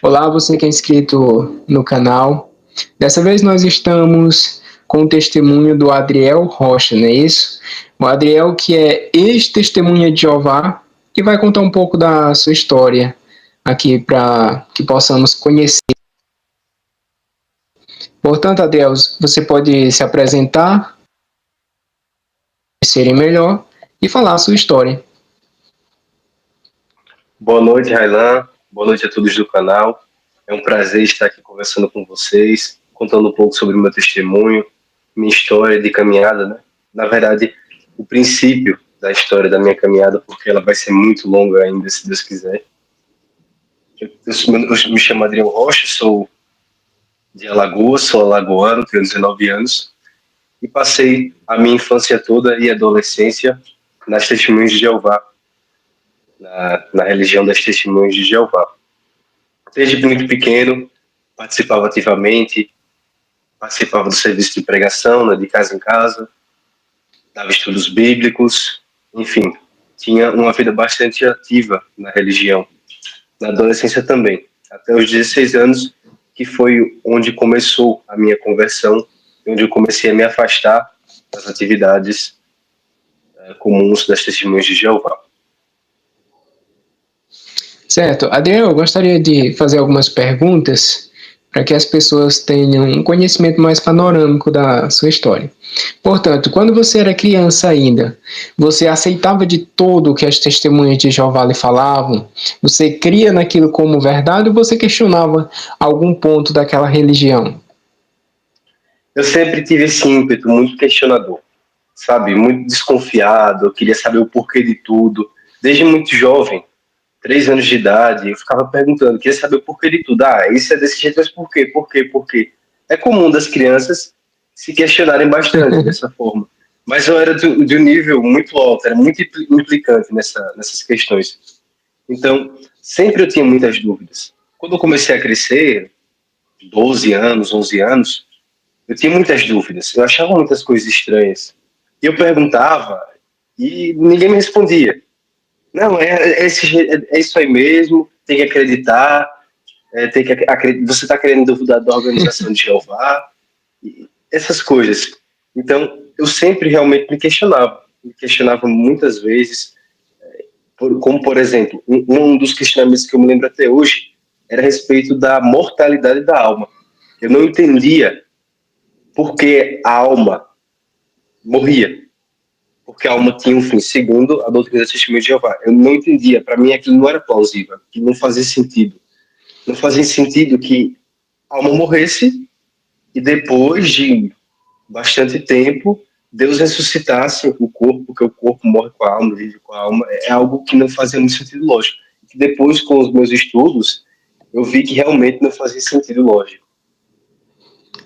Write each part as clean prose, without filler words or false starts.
Olá, você que é inscrito no canal. Dessa vez nós estamos com o testemunho do Adriel Rocha, não é isso? O Adriel, que é ex-testemunha de Jeová, que vai contar um pouco da sua história aqui para que possamos conhecer. Portanto, Adriel, você pode se apresentar, conhecerem melhor e falar a sua história. Boa noite, Railan. Boa noite a todos do canal. É um prazer estar aqui conversando com vocês, contando um pouco sobre o meu testemunho, minha história de caminhada, né? Na verdade, o princípio da história da minha caminhada, porque ela vai ser muito longa ainda, se Deus quiser. Eu me chamo Adriel Rocha, sou de Alagoas, sou alagoano, tenho 19 anos, e passei a minha infância toda e adolescência nas Testemunhas de Jeová, na religião das Testemunhas de Jeová. Desde muito pequeno, participava ativamente, participava do serviço de pregação, né, de casa em casa, dava estudos bíblicos, enfim, tinha uma vida bastante ativa na religião. Na adolescência também, até os 16 anos, que foi onde começou a minha conversão, onde eu comecei a me afastar das atividades comuns das Testemunhas de Jeová. Certo. Adriel, eu gostaria de fazer algumas perguntas para que as pessoas tenham um conhecimento mais panorâmico da sua história. Portanto, quando você era criança ainda, você aceitava de todo o que as testemunhas de Jeová lhe falavam? Você cria naquilo como verdade ou você questionava algum ponto daquela religião? Eu sempre tive esse ímpeto muito questionador, sabe? Muito desconfiado, eu queria saber o porquê de tudo. Desde muito jovem, 3 anos de idade, eu ficava perguntando, queria saber o porquê de tudo. Ah, isso é desse jeito, mas por quê? Por quê? Por quê? É comum das crianças se questionarem bastante dessa forma. Mas eu era de um nível muito alto, era muito implicante nessas questões. Então, sempre eu tinha muitas dúvidas. Quando eu comecei a crescer, 12 anos, 11 anos, eu tinha muitas dúvidas. Eu achava muitas coisas estranhas. E eu perguntava e ninguém me respondia. Não, é isso aí mesmo, tem que acreditar, você está querendo duvidar da organização de Jeová, essas coisas. Então, eu sempre realmente me questionava muitas vezes, como, por exemplo, um dos questionamentos que eu me lembro até hoje era a respeito da mortalidade da alma. Eu não entendia por que a alma morria, porque a alma tinha um fim, segundo a doutrina do Testemunho de Jeová. Eu não entendia, para mim aquilo não era plausível, aquilo não fazia sentido. Não fazia sentido que a alma morresse e depois de bastante tempo Deus ressuscitasse o corpo, porque o corpo morre com a alma, vive com a alma. É algo que não fazia muito sentido lógico. E depois, com os meus estudos, eu vi que realmente não fazia sentido lógico.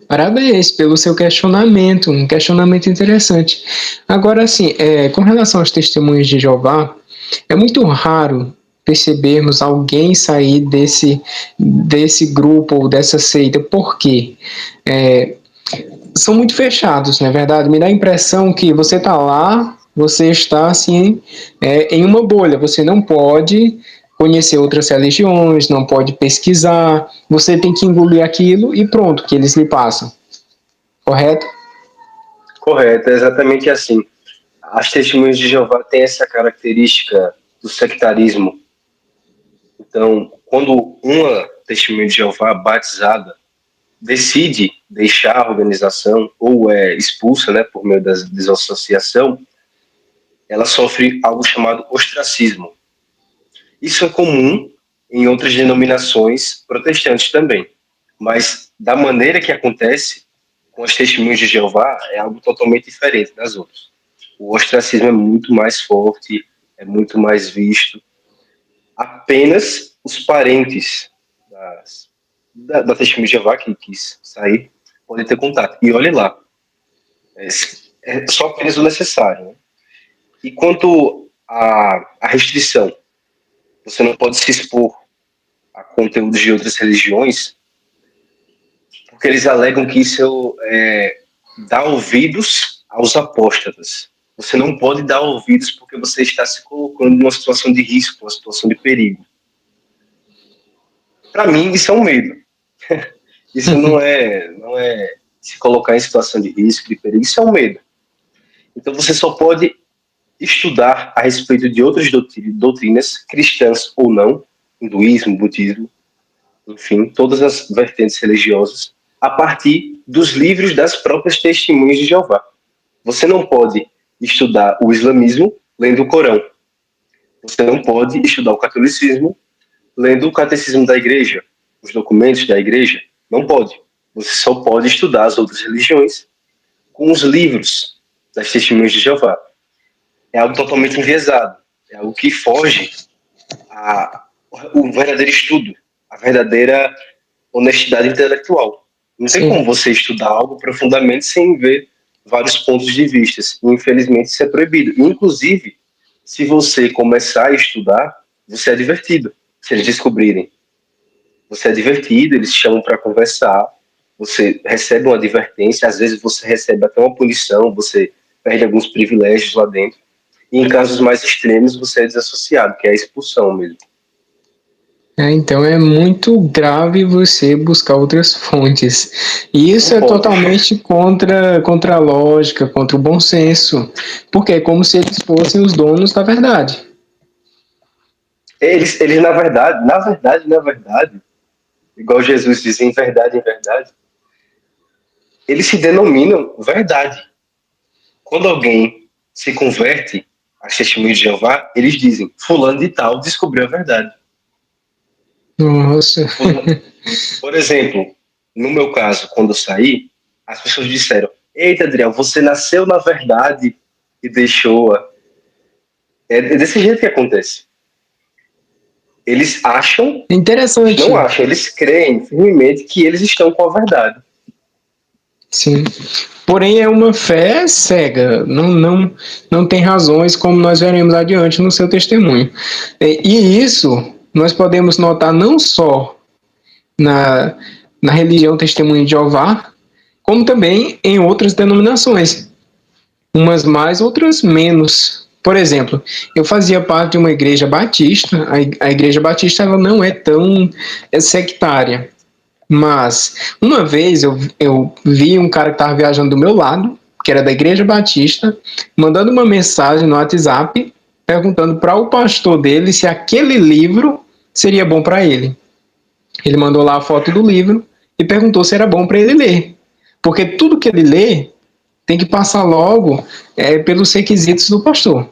Parabéns pelo seu questionamento, um questionamento interessante. Agora, assim, com relação aos testemunhos de Jeová, é muito raro percebermos alguém sair desse grupo ou dessa seita. Por quê? São muito fechados, não é verdade? Me dá a impressão que você está lá, você está assim, em uma bolha, você não pode conhecer outras religiões, não pode pesquisar, você tem que engolir aquilo e pronto, que eles lhe passam. Correto? Correto, é exatamente assim. As testemunhas de Jeová têm essa característica do sectarismo. Então, quando uma testemunha de Jeová batizada decide deixar a organização ou é expulsa, né, por meio da desassociação, ela sofre algo chamado ostracismo. Isso é comum em outras denominações protestantes também, mas da maneira que acontece com as testemunhas de Jeová é algo totalmente diferente das outras. O ostracismo é muito mais forte, é muito mais visto. Apenas os parentes da testemunha de Jeová que quis sair podem ter contato. E olhe lá, é só apenas o necessário. Né? E quanto à restrição, você não pode se expor a conteúdos de outras religiões, porque eles alegam que isso dá ouvidos aos apóstatas. Você não pode dar ouvidos porque você está se colocando numa situação de risco, uma situação de perigo. Para mim, isso é um medo. Isso não é se colocar em situação de risco, de perigo, isso é um medo. Então você só pode estudar a respeito de outras doutrinas, cristãs ou não, hinduísmo, budismo, enfim, todas as vertentes religiosas, a partir dos livros das próprias testemunhas de Jeová. Você não pode estudar o islamismo lendo o Corão. Você não pode estudar o catolicismo lendo o catecismo da igreja, os documentos da igreja. Não pode. Você só pode estudar as outras religiões com os livros das testemunhas de Jeová. É algo totalmente enviesado. É algo que foge o verdadeiro estudo, a verdadeira honestidade intelectual. Não tem como você estudar algo profundamente sem ver vários pontos de vista. Infelizmente, isso é proibido. Inclusive, se você começar a estudar, você é divertido. Se eles descobrirem, você é divertido, eles chamam para conversar, você recebe uma advertência, às vezes você recebe até uma punição, você perde alguns privilégios lá dentro. E em casos mais extremos, você é desassociado, que é a expulsão mesmo. Então é muito grave você buscar outras fontes. E isso é totalmente contra a lógica, contra o bom senso, porque é como se eles fossem os donos da verdade. Eles na verdade, igual Jesus diz, em verdade, eles se denominam verdade. Quando alguém se converte às testemunhas de Jeová, eles dizem, fulano de tal descobriu a verdade. Nossa. Por exemplo, no meu caso, quando eu saí, as pessoas disseram, eita, Adriel, você nasceu na verdade e deixou-a. É desse jeito que acontece. Eles acham, interessante. Não acham, eles creem firmemente que eles estão com a verdade. Sim. Porém, é uma fé cega, não tem razões, como nós veremos adiante no seu testemunho. E isso nós podemos notar não só na religião Testemunho de Jeová, como também em outras denominações, umas mais, outras menos. Por exemplo, eu fazia parte de uma igreja batista, a igreja batista ela não é tão sectária, mas uma vez eu vi um cara que estava viajando do meu lado, que era da igreja batista, mandando uma mensagem no WhatsApp, perguntando para o pastor dele se aquele livro seria bom para ele. Ele mandou lá a foto do livro e perguntou se era bom para ele ler. Porque tudo que ele lê tem que passar logo pelos requisitos do pastor.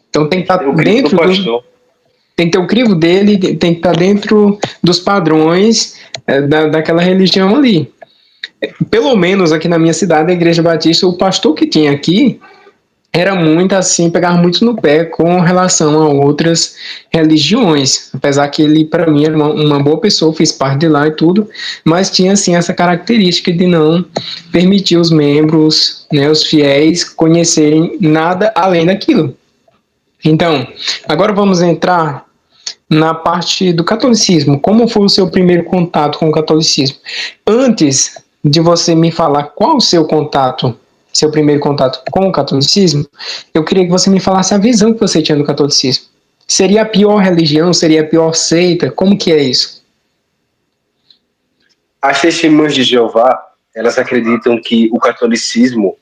Então tem que estar dentro tem que ter o crivo dele, tem que estar dentro dos padrões daquela religião ali. Pelo menos aqui na minha cidade, a Igreja Batista, o pastor que tinha aqui era muito assim, pegava muito no pé com relação a outras religiões, apesar que ele, para mim, era uma boa pessoa, fiz parte de lá e tudo, mas tinha assim essa característica de não permitir os membros, né, os fiéis, conhecerem nada além daquilo. Então, agora vamos entrar na parte do catolicismo. Como foi o seu primeiro contato com o catolicismo? Antes de você me falar qual o seu contato, seu primeiro contato com o catolicismo, eu queria que você me falasse a visão que você tinha do catolicismo. Seria a pior religião? Seria a pior seita? Como que é isso? As testemunhas de Jeová, elas acreditam que o catolicismo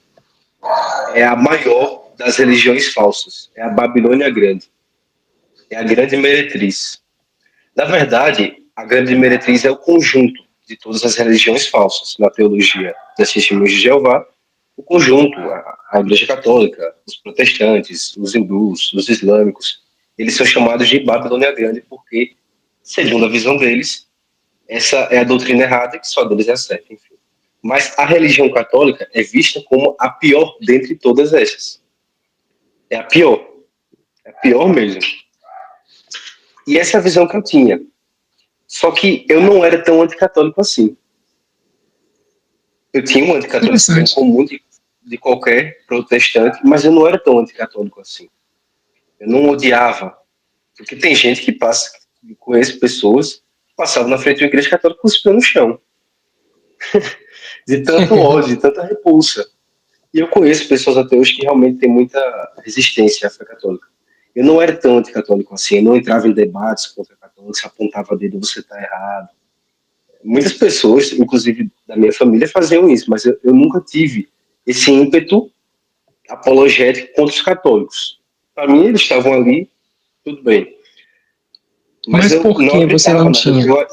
é a maior das religiões falsas. É a Babilônia Grande. É a grande meretriz. Na verdade, a grande meretriz é o conjunto de todas as religiões falsas. Na teologia das testemunhas de Jeová, o conjunto, a Igreja Católica, os protestantes, os hindus, os islâmicos, eles são chamados de Babilônia Grande porque, segundo a visão deles, essa é a doutrina errada que só deles é certa, enfim. Mas a religião católica é vista como a pior dentre todas essas. É a pior. É a pior mesmo. E essa é a visão que eu tinha. Só que eu não era tão anticatólico assim. Eu tinha um anticatolicismo comum de qualquer protestante, mas eu não era tão anticatólico assim. Eu não odiava. Porque tem gente que passa, eu conheço pessoas que passavam na frente de uma igreja católica com os pés no chão. De tanto ódio, de tanta repulsa. E eu conheço pessoas até hoje que realmente têm muita resistência à fé católica. Eu não era tão anticatólico assim, eu não entrava em debates contra a católica, se apontava dedo, você está errado. Muitas pessoas, inclusive da minha família, faziam isso, mas eu nunca tive esse ímpeto apologético contra os católicos. Para mim, eles estavam ali, tudo bem. Mas Mas eu por não que você acreditava não nada. tinha?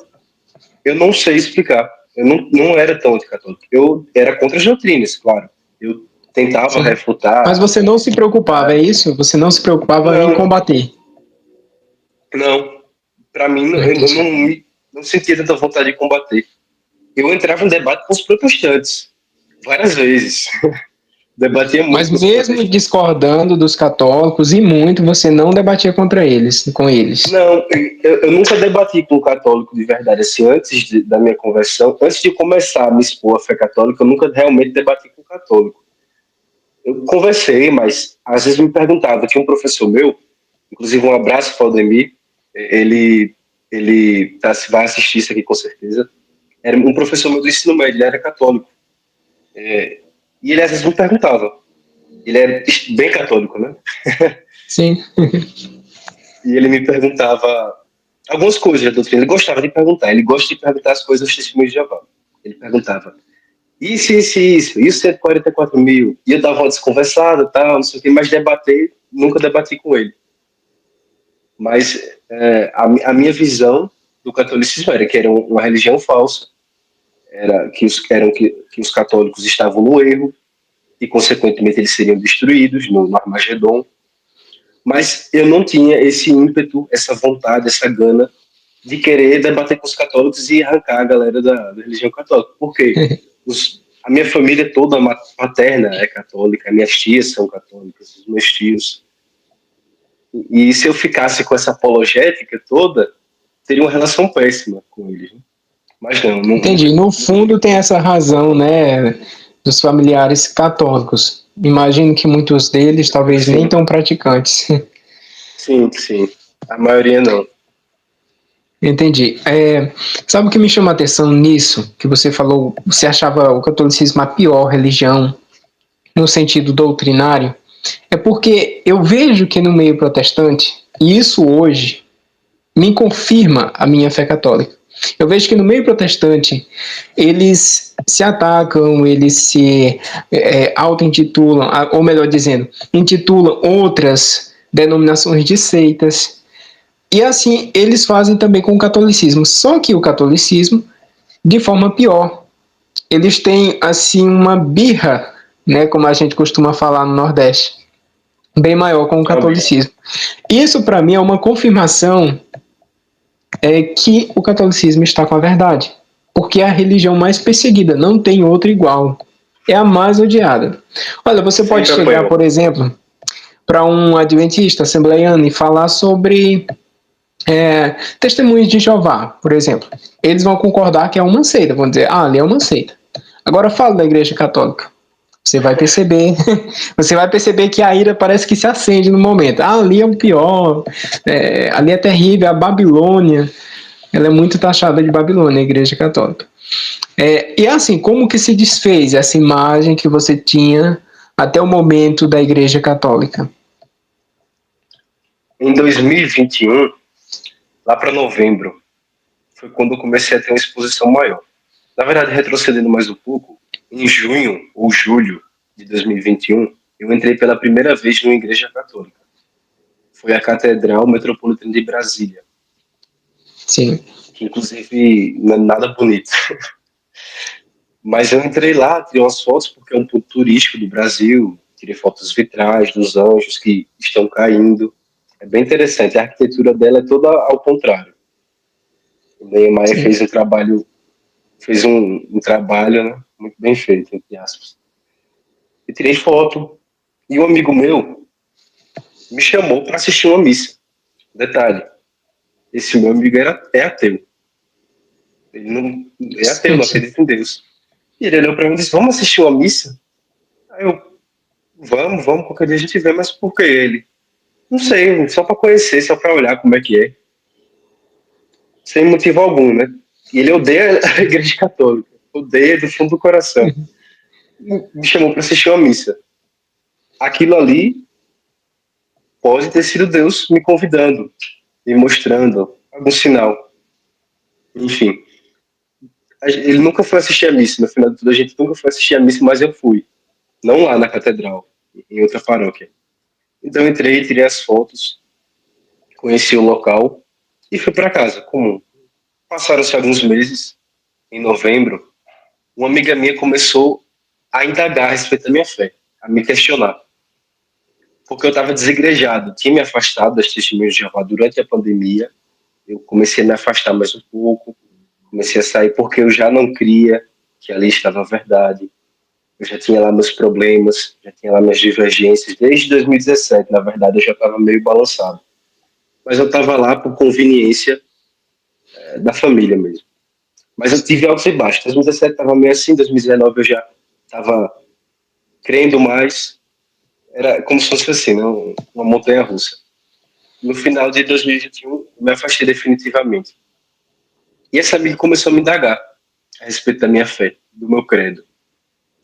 Eu não sei explicar. Eu não era tão anticatólico. Eu era contra as doutrinas, claro. Eu tentava Sim. Mas refutar. você não se preocupava, é isso? Você não se preocupava em Não, combater. não. Para mim, Não eu entendi. não sentia tanta vontade de combater. Eu entrava em debate com os protestantes, várias vezes. Debatia muito Mas com os mesmo protestantes. discordando dos católicos e muito, você não debatia contra eles, com eles. Não, eu nunca debati com um católico de verdade. Assim, da minha conversão, antes de começar a me expor à fé católica, eu nunca realmente debati com um católico. Eu conversei, mas às vezes me perguntava. Tinha um professor meu, inclusive um abraço para o Aldemir, ele vai assistir isso aqui com certeza. Era um professor meu do ensino médio, ele era católico. E ele às vezes me perguntava. Ele é bem católico, né? Sim. E ele me perguntava algumas coisas da doutrina. Ele gostava de perguntar. Ele gosta de perguntar as coisas aos testemunhos de Jeová. Ele perguntava: isso 144 mil. E eu dava uma desconversada, tal, não sei o que, mas debater, nunca debati com ele. Mas a minha visão do catolicismo era que era uma religião falsa, que os católicos estavam no erro, e consequentemente eles seriam destruídos no Armagedon. Mas eu não tinha esse ímpeto, essa vontade, essa gana de querer debater com os católicos e arrancar a galera da religião católica. Por quê? A minha família toda paterna é católica, minhas tias são católicas, os meus tios. E se eu ficasse com essa apologética toda, teria uma relação péssima com eles. Né? Mas Entendi. No fundo tem essa razão, né, dos familiares católicos. Imagino que muitos deles talvez nem sim, tão praticantes. sim. A maioria não. Entendi. Sabe o que me chama a atenção nisso? Que você falou, você achava o catolicismo a pior religião no sentido doutrinário? É porque eu vejo que no meio protestante, e isso hoje me confirma a minha fé católica. Eu vejo que no meio protestante eles se atacam, eles se auto-intitulam, ou melhor dizendo, intitulam outras denominações de seitas. E assim eles fazem também com o catolicismo. Só que o catolicismo, de forma pior, eles têm assim uma birra, né, como a gente costuma falar no Nordeste, bem maior com o catolicismo. Isso para mim é uma confirmação que o catolicismo está com a verdade, porque é a religião mais perseguida, não tem outra igual, é a mais odiada. Olha, você pode Sempre chegar, apanhou. por exemplo, para um adventista assembleiano e falar sobre testemunhos de Jeová, por exemplo. Eles vão concordar que é uma seita, vão dizer, ali é uma seita. Agora fala da Igreja Católica. Você vai perceber, você vai perceber que a ira parece que se acende no momento. Ali é o pior, ali é terrível, a Babilônia, ela é muito taxada de Babilônia, a Igreja Católica. E assim, como que se desfez essa imagem que você tinha até o momento da Igreja Católica? Em 2021, lá para novembro, foi quando eu comecei a ter uma exposição maior. Na verdade, retrocedendo mais um pouco, em junho ou julho de 2021, eu entrei pela primeira vez numa igreja católica. Foi a Catedral Metropolitana de Brasília. Sim. Que, inclusive, não é nada bonito. Mas eu entrei lá, tirei umas fotos, porque é um ponto turístico do Brasil. Tirei fotos vitrais dos anjos que estão caindo. É bem interessante. A arquitetura dela é toda ao contrário. O Niemeyer fez um trabalho, né, muito bem feito, entre aspas. Eu tirei foto e um amigo meu me chamou para assistir uma missa. Detalhe, esse meu amigo é ateu. Ele não é ateu, não acredita em Deus. E ele olhou para mim e disse: vamos assistir uma missa? Aí eu: vamos, qualquer dia a gente vê, mas por que ele? Não sei, só para conhecer, só para olhar como é que é. Sem motivo algum, né? E ele odeia a igreja católica, odeia do fundo do coração. Me chamou para assistir uma missa. Aquilo ali pode ter sido Deus me convidando, me mostrando. algum sinal. Enfim, ele nunca foi assistir a missa. No final de tudo, a gente nunca foi assistir a missa, mas eu fui. Não lá na catedral, em outra paróquia. Então eu entrei, tirei as fotos, conheci o local e fui para casa, comum. Passaram-se alguns meses, em novembro, uma amiga minha começou a indagar a respeito da minha fé, a me questionar. Porque eu estava desigrejado, tinha me afastado das testemunhas de Jeová durante a pandemia, eu comecei a me afastar mais um pouco, comecei a sair porque eu já não cria que ali estava a verdade, eu já tinha lá meus problemas, já tinha lá minhas divergências, desde 2017, na verdade eu já estava meio balançado. Mas eu estava lá por conveniência da família mesmo. Mas eu tive altos e baixos. 2017 estava meio assim, 2019 eu já estava crendo mais. Era como se fosse assim, né? Uma montanha russa. No final de 2021, eu me afastei definitivamente. E essa amiga começou a me indagar a respeito da minha fé, do meu credo,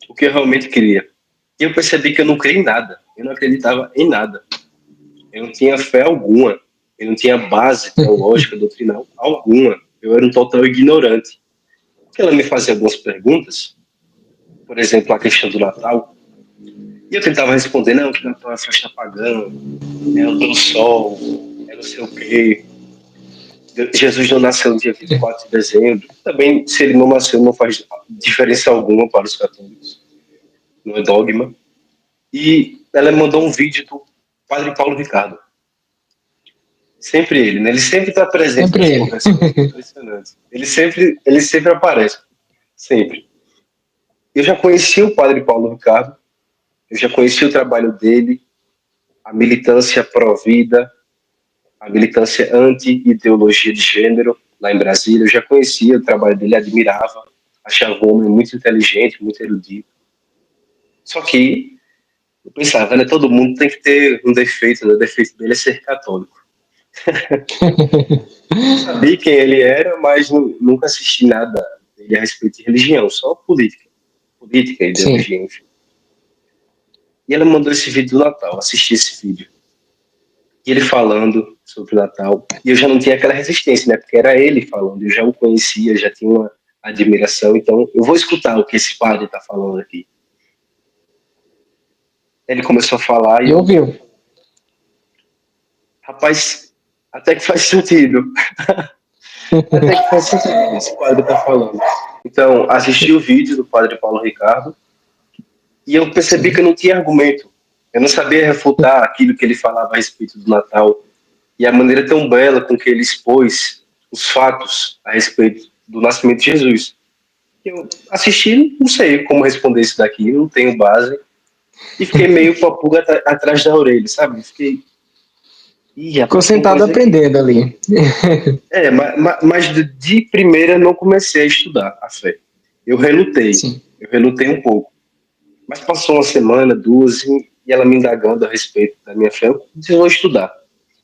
o que eu realmente queria. E eu percebi que eu não cria em nada, eu não acreditava em nada. Eu não tinha fé alguma, eu não tinha base teológica, doutrinal alguma. Eu era um total ignorante. Porque ela me fazia algumas perguntas, por exemplo, a questão do Natal, e eu tentava responder, não, que Natal é festa pagã, é o do sol, é não sei o quê. Jesus não nasceu no dia 24 de dezembro. Também, se ele não nasceu, não faz diferença alguma para os católicos. Não é dogma. E ela mandou um vídeo do Padre Paulo Ricardo. Sempre ele, né? Ele sempre está presente Sempre nas ele. conversas. Impressionante. Ele sempre aparece. Sempre. Eu já conheci o Padre Paulo Ricardo, eu já conheci o trabalho dele, a militância pró-vida, a militância anti-ideologia de gênero, lá em Brasília. Eu já conhecia o trabalho dele, admirava, achava um homem muito inteligente, muito erudito. Só que eu pensava, né, todo mundo tem que ter um defeito, né? O defeito dele é ser católico. Sabia quem ele era, mas nunca assisti nada dele a respeito de religião, só política, ideologia, enfim. E ela mandou esse vídeo do Natal, assisti esse vídeo. E ele falando sobre o Natal. E eu já não tinha aquela resistência, né? Porque era ele falando, eu já o conhecia, já tinha uma admiração. Então, eu vou escutar o que esse padre está falando aqui. Ele começou a falar e... ouviu? Rapaz, até que faz sentido. Até que faz sentido o que esse padre está falando. Então, assisti o vídeo do padre Paulo Ricardo e eu percebi que eu não tinha argumento. Eu não sabia refutar aquilo que ele falava a respeito do Natal e a maneira tão bela com que ele expôs os fatos a respeito do nascimento de Jesus. Eu assisti, não sei como responder isso daqui, não tenho base, e fiquei meio com a pulga atrás da orelha, sabe? Ficou sentado aprendendo ali. Mas de primeira não comecei a estudar a fé. Eu relutei um pouco. Mas passou uma semana, duas, e ela me indagando a respeito da minha fé. Eu disse, vou estudar.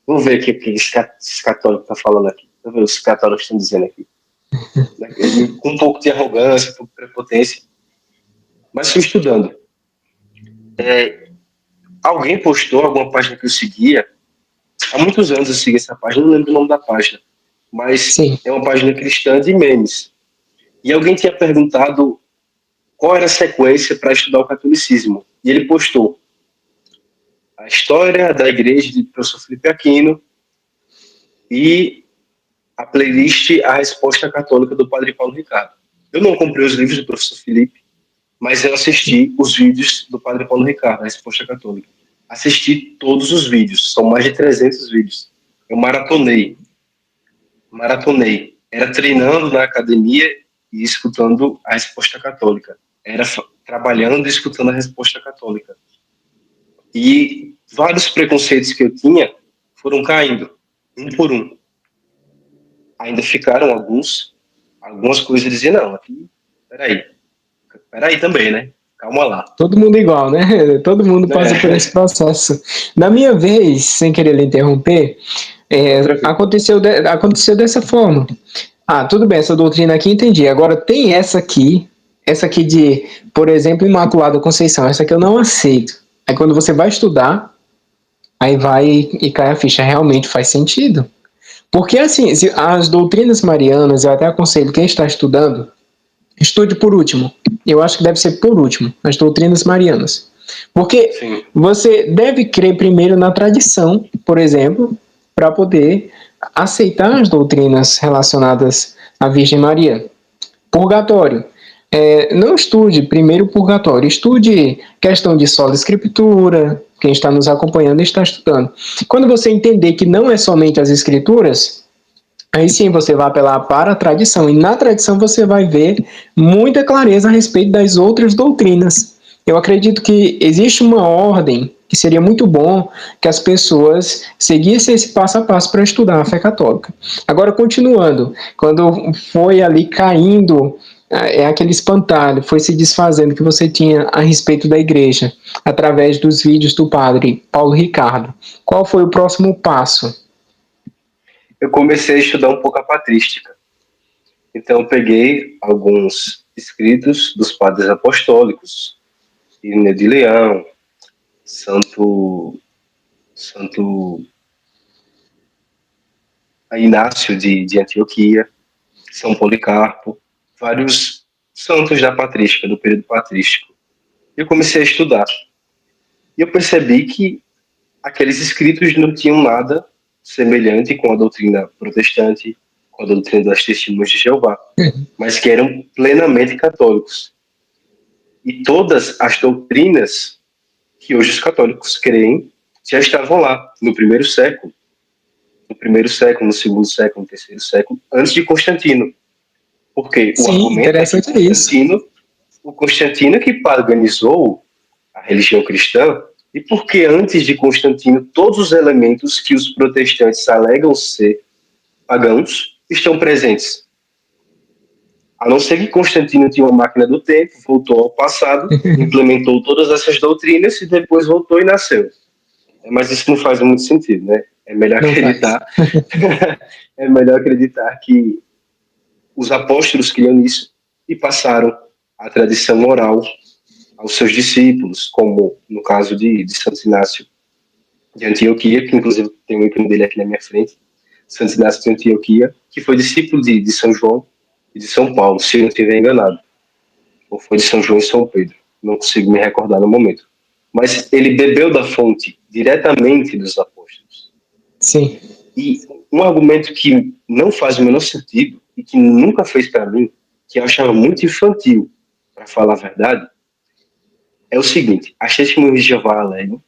Vou ver o que esse católico está falando aqui. Vou ver o que os católicos estão dizendo aqui. Com um pouco de arrogância, um pouco de prepotência. Mas fui estudando. Alguém postou alguma página que eu seguia. Há muitos anos eu sigo essa página, não lembro o nome da página. Mas é uma página cristã de memes. E alguém tinha perguntado qual era a sequência para estudar o catolicismo. E ele postou a história da igreja de professor Felipe Aquino e a playlist A Resposta Católica do Padre Paulo Ricardo. Eu não comprei os livros do professor Felipe, mas eu assisti os vídeos do Padre Paulo Ricardo, A Resposta Católica. Assisti todos os vídeos, são mais de 300 vídeos. Eu maratonei. Era treinando na academia e escutando a Resposta Católica. Era trabalhando e escutando a Resposta Católica. E vários preconceitos que eu tinha foram caindo, um por um. Ainda ficaram algumas coisas dizer, não, aqui, peraí também, né? Calma lá. Todo mundo igual, né? Todo mundo passa por esse processo. Na minha vez, sem querer lhe interromper, aconteceu dessa forma. Tudo bem, essa doutrina aqui entendi. Agora tem essa aqui de, por exemplo, Imaculada Conceição, essa aqui eu não aceito. Aí quando você vai estudar, aí vai e cai a ficha, realmente faz sentido. Porque, assim, as doutrinas marianas, eu até aconselho quem está estudando, estude por último. Eu acho que deve ser por último, as doutrinas marianas. Porque Sim. você deve crer primeiro na tradição, por exemplo, para poder aceitar as doutrinas relacionadas à Virgem Maria. Purgatório. Não estude primeiro o purgatório, estude questão de sola escritura, quem está nos acompanhando está estudando. Quando você entender que não é somente as escrituras, aí sim você vai apelar para a tradição, e na tradição você vai ver muita clareza a respeito das outras doutrinas. Eu acredito que existe uma ordem que seria muito bom que as pessoas seguissem esse passo a passo para estudar a fé católica. Agora, continuando, quando foi ali caindo aquele espantalho, foi se desfazendo que você tinha a respeito da igreja, através dos vídeos do padre Paulo Ricardo, qual foi o próximo passo? Eu comecei a estudar um pouco a patrística. Então, eu peguei alguns escritos dos padres apostólicos, Irineu de Leão, Santo Inácio de Antioquia, São Policarpo, vários santos da patrística, do período patrístico. Eu comecei a estudar. E eu percebi que aqueles escritos não tinham nada semelhante com a doutrina protestante, com a doutrina das Testemunhas de Jeová, mas que eram plenamente católicos. E todas as doutrinas que hoje os católicos creem já estavam lá, no primeiro século. No primeiro século, no segundo século, no terceiro século, antes de Constantino. Porque o Sim, argumento é que interessante isso. o Constantino que paganizou a religião cristã, e porque antes de Constantino todos os elementos que os protestantes alegam ser pagãos estão presentes. A não ser que Constantino tinha uma máquina do tempo, voltou ao passado, implementou todas essas doutrinas e depois voltou e nasceu. Mas isso não faz muito sentido, né? É melhor Não faz. acreditar, é melhor acreditar que os apóstolos criam isso e passaram a tradição oral aos seus discípulos, como no caso de Santo Inácio de Antioquia, que inclusive tem um ícone dele aqui na minha frente, Santo Inácio de Antioquia, que foi discípulo de São João e de São Paulo, se eu não estiver enganado. Ou foi de São João e São Pedro, não consigo me recordar no momento. Mas ele bebeu da fonte diretamente dos apóstolos. Sim. E um argumento que não faz o menor sentido e que nunca fez para mim, que eu achava muito infantil, para falar a verdade, é o seguinte: as testemunhas de Jeová alegam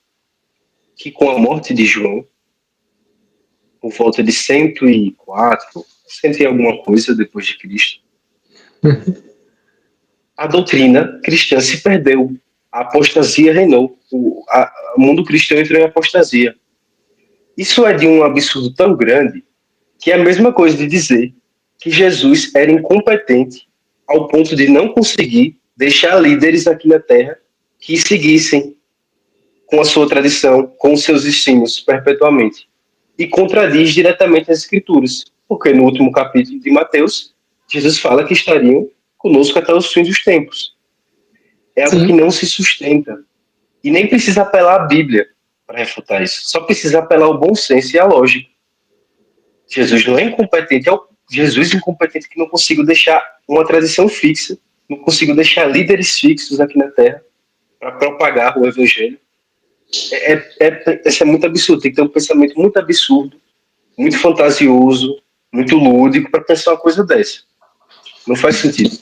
que com a morte de João, por volta de 104, 100 e alguma coisa depois de Cristo, a doutrina cristã se perdeu, a apostasia reinou, o mundo cristão entrou em apostasia. Isso é de um absurdo tão grande que é a mesma coisa de dizer que Jesus era incompetente ao ponto de não conseguir deixar líderes aqui na Terra que seguissem com a sua tradição, com os seus ensinos perpetuamente. E contradiz diretamente as Escrituras, porque no último capítulo de Mateus, Jesus fala que estariam conosco até os fins dos tempos. É algo que Sim. não se sustenta. E nem precisa apelar à Bíblia para refutar isso. Só precisa apelar ao bom senso e à lógica. Jesus não é incompetente, é o Jesus incompetente que não conseguiu deixar uma tradição fixa, não conseguiu deixar líderes fixos aqui na Terra para propagar o Evangelho. Isso é muito absurdo, tem que ter um pensamento muito absurdo, muito fantasioso, muito lúdico para pensar uma coisa dessa. Não faz sentido.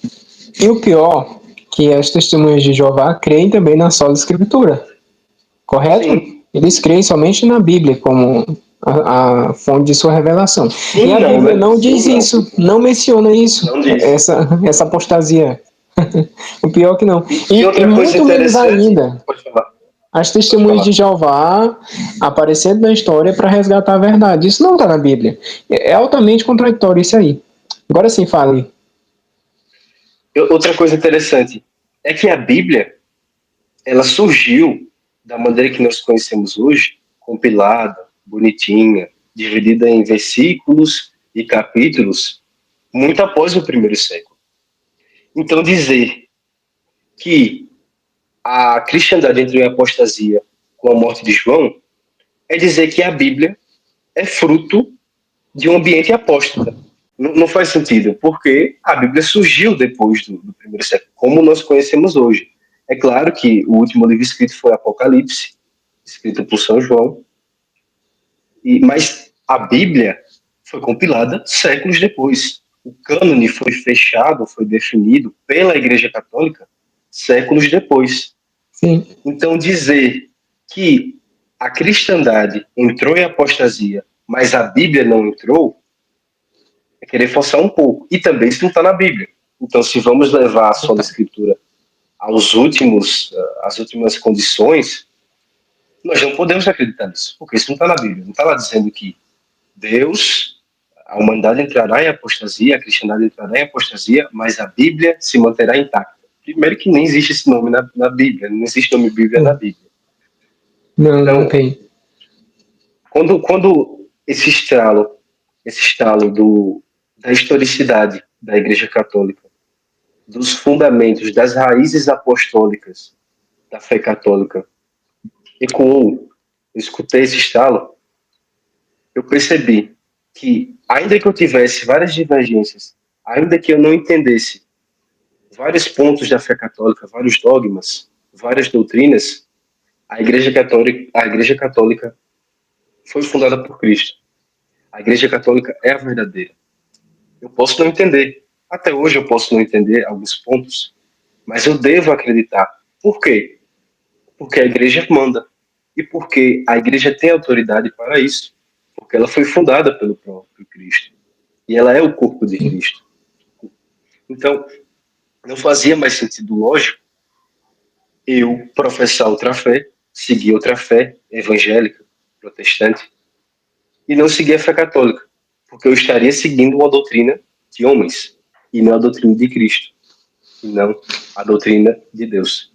E o pior, que as testemunhas de Jeová creem também na sola escritura, correto? Sim. Eles creem somente na Bíblia como a fonte de sua revelação. E Sim, a não, Bíblia né? não diz Sim, não. isso, não menciona isso, Não diz. essa apostasia. O pior que não. E E outra coisa muito menos interessante, ainda, pode falar, as pode testemunhas falar. de Jeová aparecendo na história para resgatar a verdade. Isso não está na Bíblia. É altamente contraditório isso aí. Agora sim, fale. Outra coisa interessante é que a Bíblia, ela surgiu da maneira que nós conhecemos hoje, compilada, bonitinha, dividida em versículos e capítulos, muito após o primeiro século. Então, dizer que a cristandade entrou em apostasia com a morte de João é dizer que a Bíblia é fruto de um ambiente apóstata. Não faz sentido, porque a Bíblia surgiu depois do primeiro século, como nós conhecemos hoje. É claro que o último livro escrito foi Apocalipse, escrito por São João, mas a Bíblia foi compilada séculos depois. O cânone foi fechado, foi definido pela Igreja Católica séculos depois. Sim. Então, dizer que a cristandade entrou em apostasia, mas a Bíblia não entrou, é querer forçar um pouco. E também isso não está na Bíblia. Então, se vamos levar a sola escritura às últimas condições, nós não podemos acreditar nisso, porque isso não está na Bíblia. Não está lá dizendo que Deus, a humanidade entrará em apostasia, a cristandade entrará em apostasia, mas a Bíblia se manterá intacta. Primeiro que nem existe esse nome na Bíblia, não existe nome Bíblia na Bíblia. Não, Então, não tem. Quando esse estalo da historicidade da Igreja Católica, dos fundamentos, das raízes apostólicas da fé católica, ecoou, eu escutei esse estalo, eu percebi que, ainda que eu tivesse várias divergências, ainda que eu não entendesse vários pontos da fé católica, vários dogmas, várias doutrinas, a Igreja Católica foi fundada por Cristo. A Igreja Católica é a verdadeira. Eu posso não entender. Até hoje eu posso não entender alguns pontos, mas eu devo acreditar. Por quê? Porque a Igreja manda. E porque a Igreja tem autoridade para isso. Porque ela foi fundada pelo próprio Cristo. E ela é o corpo de Cristo. Então, não fazia mais sentido lógico eu professar outra fé, seguir outra fé evangélica, protestante, e não seguir a fé católica, porque eu estaria seguindo uma doutrina de homens, e não a doutrina de Cristo, e não a doutrina de Deus.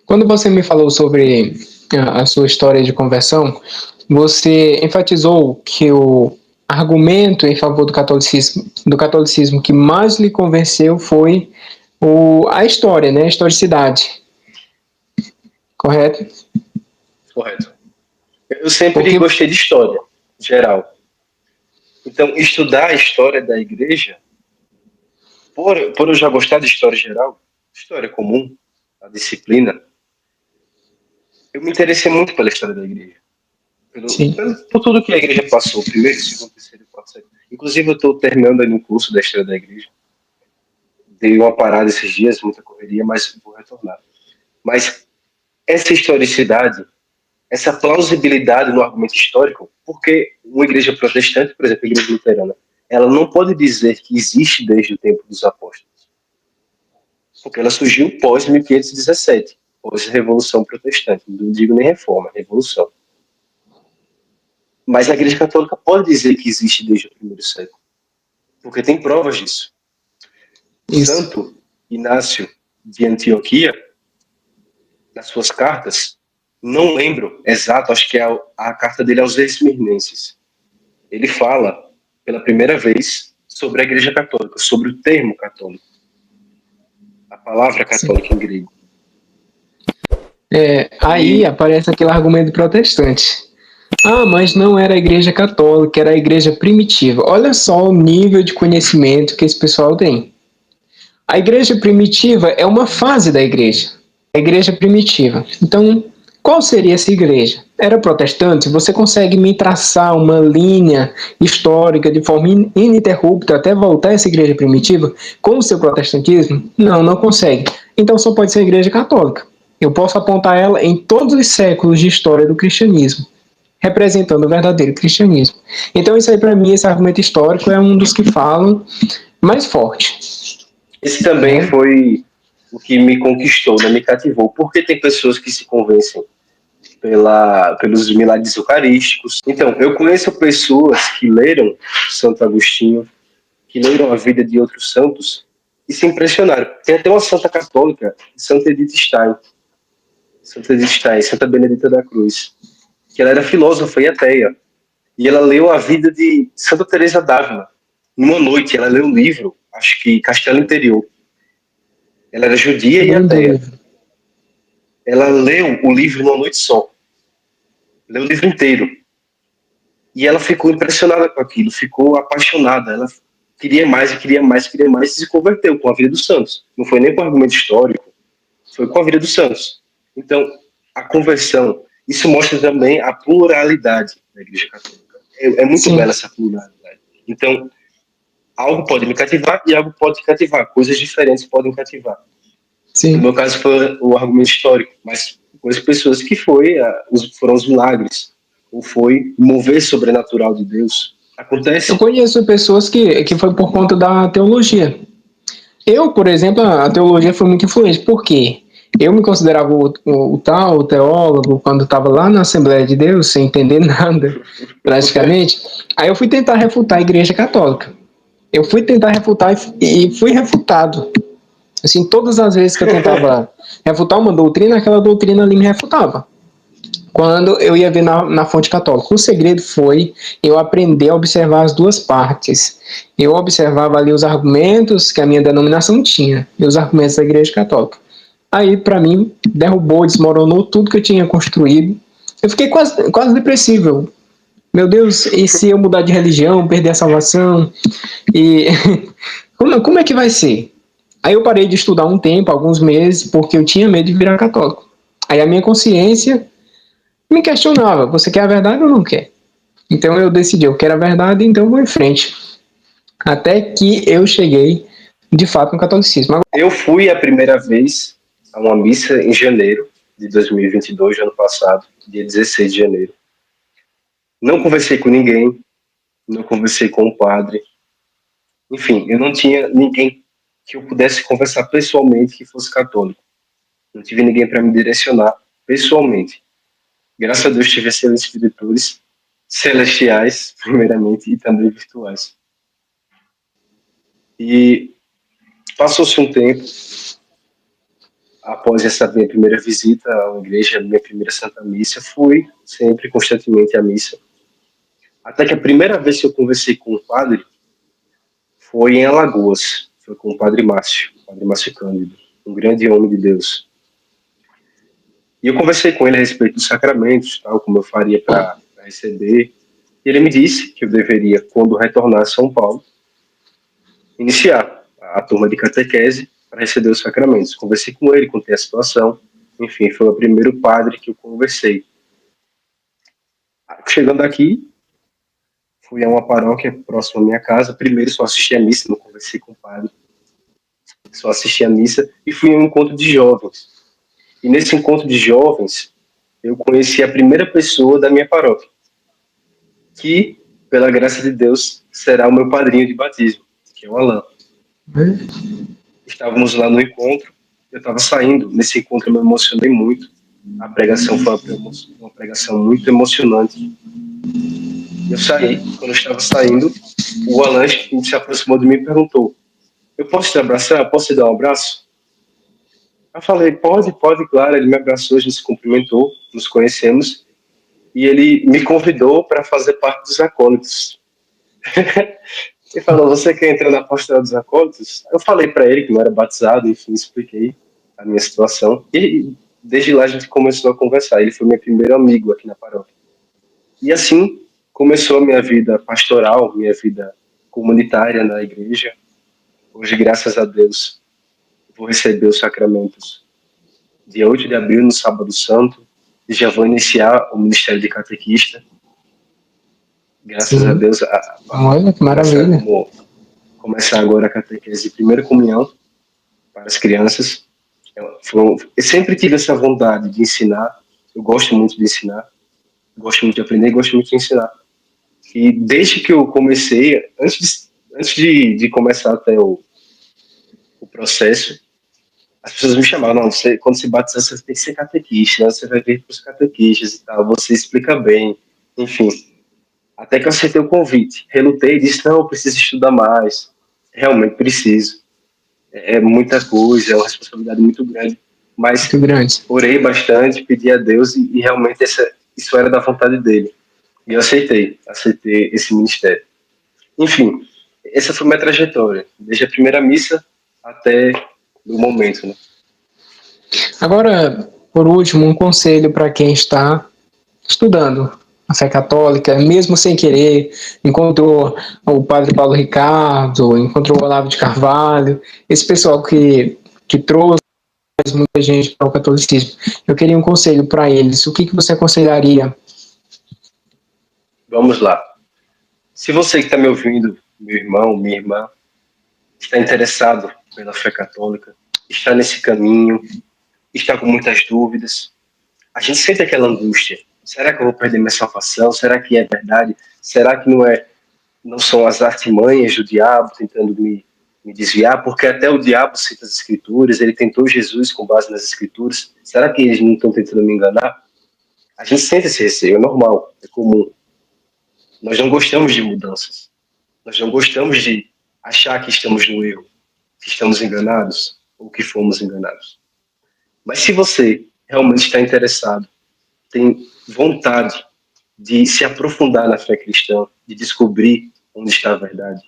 Quando você me falou sobre a sua história de conversão, você enfatizou que o argumento em favor do catolicismo que mais lhe convenceu foi a história, né? A historicidade. Correto? Correto. Eu sempre Porque, gostei de história, em geral. Então, estudar a história da igreja, por eu já gostar de história geral, história comum, a disciplina, eu me interessei muito pela história da igreja. sim, Por tudo que a igreja passou, primeiro, segundo, terceiro e quarto século. Inclusive, eu estou terminando aí um curso da história da igreja. Dei uma parada esses dias, muita correria, mas vou retornar. Mas essa historicidade, essa plausibilidade no argumento histórico, porque uma igreja protestante, por exemplo, a igreja luterana, ela não pode dizer que existe desde o tempo dos apóstolos, porque ela surgiu pós 1517, pós Revolução Protestante, não digo nem reforma, revolução. Mas a igreja católica pode dizer que existe desde o primeiro século, porque tem provas disso. isso. Santo Inácio de Antioquia, nas suas cartas, não lembro exato, acho que é a carta dele aos Esmirnenses. Ele fala, pela primeira vez, sobre a Igreja Católica, sobre o termo católico. A palavra católica em grego. Aí aparece aquele argumento protestante. Ah, mas não era a igreja católica, era a igreja primitiva. Olha só o nível de conhecimento que esse pessoal tem. A igreja primitiva é uma fase da igreja. A igreja primitiva. Então, qual seria essa igreja? Era protestante? Você consegue me traçar uma linha histórica de forma ininterrupta até voltar a essa igreja primitiva com o seu protestantismo? Não, não consegue. Então só pode ser a igreja católica. Eu posso apontar ela em todos os séculos de história do cristianismo, representando o verdadeiro cristianismo. Então isso aí, para mim, esse argumento histórico é um dos que falam mais forte. Esse também foi o que me conquistou, né, me cativou, porque tem pessoas que se convencem pelos milagres eucarísticos. Então, eu conheço pessoas que leram Santo Agostinho, que leram a vida de outros santos e se impressionaram. Tem até uma santa católica, Santa Edith Stein, Santa Benedita da Cruz, que ela era filósofa e ateia. E ela leu a vida de Santa Teresa d'Ávila. Numa noite, ela leu um livro, acho que Castelo Interior. Ela era judia e ateia. Ela leu o livro numa noite só. Leu o livro inteiro. E ela ficou impressionada com aquilo, ficou apaixonada. Ela queria mais, e queria mais, queria mais, e se converteu com a vida dos santos. Não foi nem com argumento histórico, foi com a vida dos santos. Então, a conversão, isso mostra também a pluralidade da Igreja Católica. É muito bela essa pluralidade. Então, algo pode me cativar e algo pode cativar. Coisas diferentes podem cativar. Sim. No meu caso foi o argumento histórico, mas coisas pessoas que foram os milagres, ou foi mover sobrenatural de Deus. Acontece. Eu conheço pessoas que foi por conta da teologia. Eu, por exemplo, a teologia foi muito influente. Por quê? Eu me considerava o tal teólogo quando estava lá na Assembleia de Deus, sem entender nada, praticamente. Aí eu fui tentar refutar a Igreja Católica. Eu fui tentar refutar e fui refutado. Assim, todas as vezes que eu tentava refutar uma doutrina, aquela doutrina ali me refutava. Quando eu ia ver na fonte católica. O segredo foi eu aprender a observar as duas partes. Eu observava ali os argumentos que a minha denominação tinha, e os argumentos da Igreja Católica. Aí, para mim, derrubou, desmoronou tudo que eu tinha construído. Eu fiquei quase depressivo. Meu Deus, e se eu mudar de religião, perder a salvação? E como é que vai ser? Aí eu parei de estudar um tempo, alguns meses, porque eu tinha medo de virar católico. Aí a minha consciência me questionava, você quer a verdade ou não quer? Então eu decidi, eu quero a verdade, então eu vou em frente. Até que eu cheguei, de fato, no catolicismo. Eu fui a primeira vez a uma missa em janeiro de 2022, ano passado, dia 16 de janeiro. Não conversei com ninguém, não conversei com o padre. Enfim, eu não tinha ninguém que eu pudesse conversar pessoalmente que fosse católico. Não tive ninguém para me direcionar pessoalmente. Graças a Deus tive excelentes diretores celestiais, primeiramente, e também virtuais. E passou-se um tempo, após essa minha primeira visita à igreja, minha primeira Santa Missa, fui sempre, constantemente à missa. Até que a primeira vez que eu conversei com o padre foi em Alagoas, foi com o Padre Márcio Cândido, um grande homem de Deus. E eu conversei com ele a respeito dos sacramentos, tal, como eu faria para receber. E ele me disse que eu deveria, quando retornar a São Paulo, iniciar a turma de catequese para receber os sacramentos. Conversei com ele, contei a situação. Enfim, foi o primeiro padre que eu conversei. Chegando aqui, fui a uma paróquia próxima à minha casa. Primeiro só assisti a missa, não conversei com o padre. Só assisti a missa e fui a um encontro de jovens. E nesse encontro de jovens, eu conheci a primeira pessoa da minha paróquia, que, pela graça de Deus, será o meu padrinho de batismo, que é o Alan. Estávamos lá no encontro, eu estava saindo, nesse encontro eu me emocionei muito, a pregação foi uma pregação muito emocionante. Eu saí, quando eu estava saindo, o Alan se aproximou de mim e perguntou: eu posso te abraçar? Eu posso te dar um abraço? Eu falei: pode, claro. Ele me abraçou, a gente se cumprimentou, nos conhecemos, e ele me convidou para fazer parte dos acólitos. Ele falou: você quer entrar na pastoral dos acólitos? Eu falei para ele que não era batizado, enfim, expliquei a minha situação. E desde lá a gente começou a conversar. Ele foi meu primeiro amigo aqui na paróquia. E assim começou a minha vida pastoral, minha vida comunitária na igreja. Hoje, graças a Deus, vou receber os sacramentos dia 8 de abril, no Sábado Santo, e já vou iniciar o ministério de catequista. Graças a Deus. Olha, que maravilha. Começar agora a catequese de primeira comunhão para as crianças. Eu sempre tive essa vontade de ensinar. Eu gosto muito de ensinar. Gosto muito de aprender e gosto muito de ensinar. E desde que eu comecei, antes de começar até o processo, as pessoas me chamavam: não, quando se batizar, você tem que ser catequista, né? Você vai vir para os catequistas e tal, você explica bem, enfim. Até que eu aceitei o convite. Relutei e disse: não, eu preciso estudar mais. Realmente preciso. É muita coisa, é uma responsabilidade muito grande. Mas muito grande. Orei bastante, pedi a Deus e realmente isso era da vontade dele. E eu aceitei esse ministério. Enfim, essa foi minha trajetória, desde a primeira missa até o momento, né? Agora, por último, um conselho para quem está estudando. a fé católica, mesmo sem querer, encontrou o padre Paulo Ricardo, encontrou o Olavo de Carvalho, esse pessoal que trouxe muita gente para o catolicismo. Eu queria um conselho para eles. O que você aconselharia? Vamos lá. Se você que está me ouvindo, meu irmão, minha irmã, está interessado pela fé católica, está nesse caminho, está com muitas dúvidas, a gente sente aquela angústia. Será que eu vou perder minha salvação? Será que é verdade? Será que não são as artimanhas do diabo tentando me desviar? Porque até o diabo cita as escrituras, ele tentou Jesus com base nas escrituras. Será que eles não estão tentando me enganar? A gente sente esse receio, é normal, é comum. Nós não gostamos de mudanças. Nós não gostamos de achar que estamos no erro, que estamos enganados ou que fomos enganados. Mas se você realmente está interessado, tem vontade de se aprofundar na fé cristã, de descobrir onde está a verdade,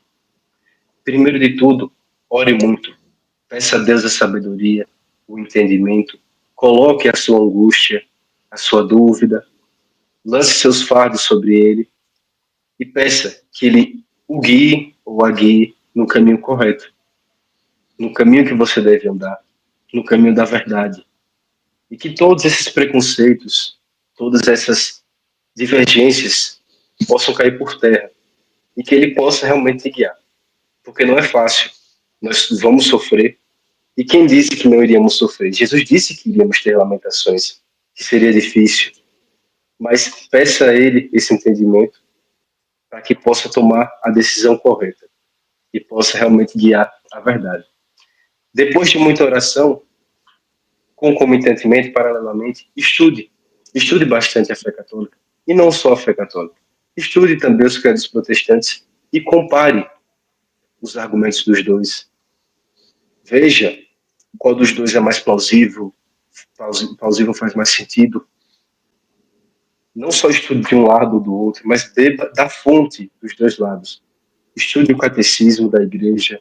primeiro de tudo, ore muito. Peça a Deus a sabedoria, o entendimento. Coloque a sua angústia, a sua dúvida. Lance seus fardos sobre ele e peça que ele o guie ou a guie no caminho correto, no caminho que você deve andar, no caminho da verdade. E que todos esses preconceitos, todas essas divergências possam cair por terra e que ele possa realmente te guiar. Porque não é fácil, nós vamos sofrer. E quem disse que não iríamos sofrer? Jesus disse que iríamos ter lamentações, que seria difícil. Mas peça a ele esse entendimento para que possa tomar a decisão correta e possa realmente guiar a verdade. Depois de muita oração, concomitantemente, paralelamente, estude bastante a fé católica. E não só a fé católica. Estude também os credos protestantes e compare os argumentos dos dois. Veja qual dos dois é mais plausível faz mais sentido. Não só estude de um lado ou do outro, mas beba da fonte dos dois lados. Estude o catecismo da igreja,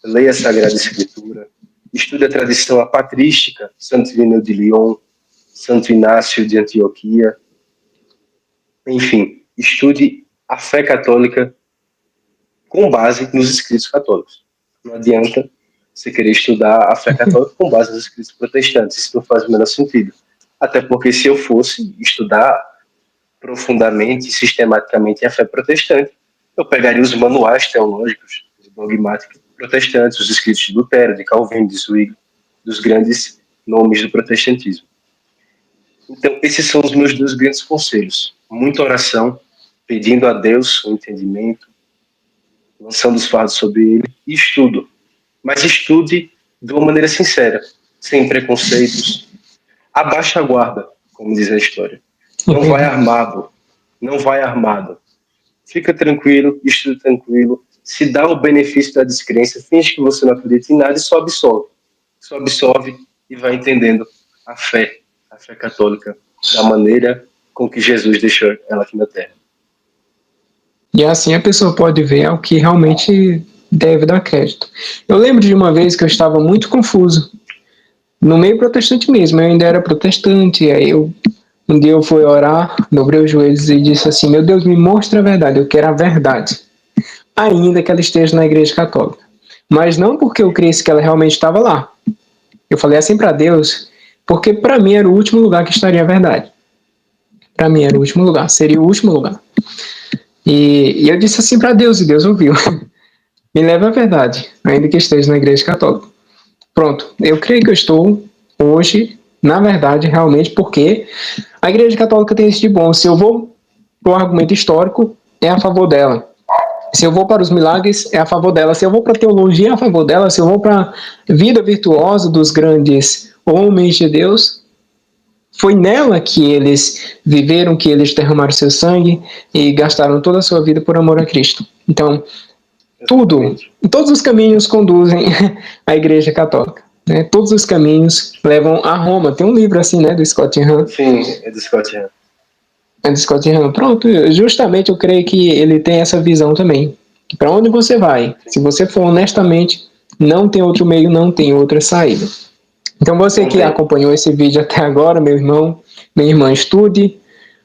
leia a Sagrada Escritura, estude a tradição apatrística, Santo Irineu de Lyon, Santo Inácio de Antioquia. Enfim, estude a fé católica com base nos escritos católicos. Não adianta você querer estudar a fé católica com base nos escritos protestantes. Isso não faz o menor sentido. Até porque se eu fosse estudar profundamente e sistematicamente a fé protestante, eu pegaria os manuais teológicos, dogmáticos protestantes, os escritos de Lutero, de Calvino, de Zwingli, dos grandes nomes do protestantismo. Então, esses são os meus dois grandes conselhos. Muita oração, pedindo a Deus o entendimento, lançando os fardos sobre ele, e estudo. Mas estude de uma maneira sincera, sem preconceitos. Abaixa a guarda, como diz a história. Não vai armado. Não vai armado. Fica tranquilo, estuda tranquilo. Se dá o benefício da descrença, finge que você não acredita em nada e só absorve. Só absorve e vai entendendo a fé católica, da maneira com que Jesus deixou ela aqui na Terra. E assim a pessoa pode ver ao que realmente deve dar crédito. Eu lembro de uma vez que eu estava muito confuso, no meio protestante mesmo, eu ainda era protestante, aí um dia eu fui orar, dobrei os joelhos e disse assim, meu Deus, me mostra a verdade, eu quero a verdade, ainda que ela esteja na igreja católica. Mas não porque eu cresci que ela realmente estava lá. Eu falei assim para Deus, porque para mim era o último lugar que estaria a verdade. Para mim era o último lugar, seria o último lugar. E eu disse assim para Deus, e Deus ouviu. Me leva à verdade, ainda que esteja na igreja católica. Pronto, eu creio que eu estou hoje, na verdade, realmente, porque a igreja católica tem isso de bom. Se eu vou para o argumento histórico, é a favor dela. Se eu vou para os milagres, é a favor dela. Se eu vou para a teologia, é a favor dela. Se eu vou para a vida virtuosa dos grandes homens de Deus, foi nela que eles viveram, que eles derramaram seu sangue e gastaram toda a sua vida por amor a Cristo. Então, todos os caminhos conduzem à Igreja Católica. Né? Todos os caminhos levam a Roma. Tem um livro assim, né, do Scott Hahn. Sim, é do Scott Hahn. É do Scott Hahn. Pronto, justamente eu creio que ele tem essa visão também. Para onde você vai? Se você for honestamente, não tem outro meio, não tem outra saída. Então você que acompanhou esse vídeo até agora, meu irmão, minha irmã, estude,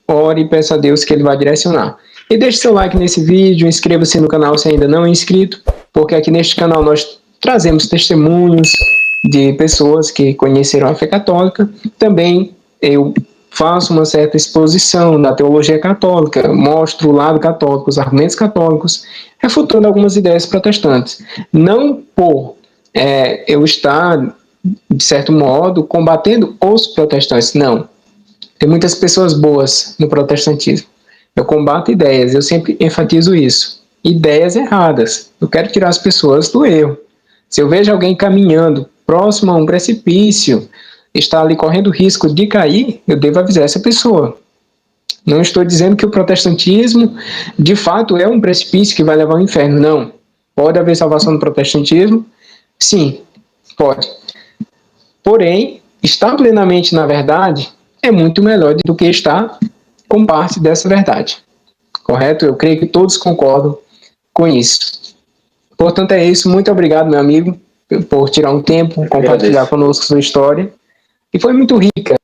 ore e peça a Deus que Ele vai direcionar. E deixe seu like nesse vídeo, inscreva-se no canal se ainda não é inscrito, porque aqui neste canal nós trazemos testemunhos de pessoas que conheceram a fé católica. Também eu faço uma certa exposição da teologia católica, mostro o lado católico, os argumentos católicos, refutando algumas ideias protestantes. Não por eu estar, de certo modo, combatendo os protestantes, não. Tem muitas pessoas boas no protestantismo. Eu combato ideias, eu sempre enfatizo isso. Ideias erradas. Eu quero tirar as pessoas do erro. Se eu vejo alguém caminhando próximo a um precipício, está ali correndo risco de cair, eu devo avisar essa pessoa. Não estou dizendo que o protestantismo, de fato, é um precipício que vai levar ao inferno. Não. Pode haver salvação no protestantismo? Sim, pode. Porém, estar plenamente na verdade é muito melhor do que estar com parte dessa verdade. Correto? Eu creio que todos concordam com isso. Portanto, é isso. Muito obrigado, meu amigo, por tirar um tempo, compartilhar conosco sua história. E foi muito rica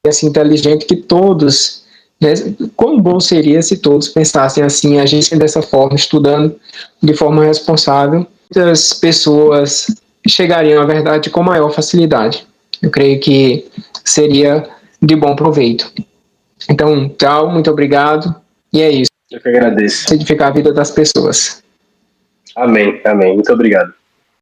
e assim, inteligente que todos... Né, quão bom seria se todos pensassem assim, agissem dessa forma, estudando de forma responsável. Muitas pessoas chegariam à verdade com maior facilidade. Eu creio que seria de bom proveito. Então, tchau, muito obrigado. E é isso. Eu que agradeço. Edificar a vida das pessoas. Amém, amém. Muito obrigado.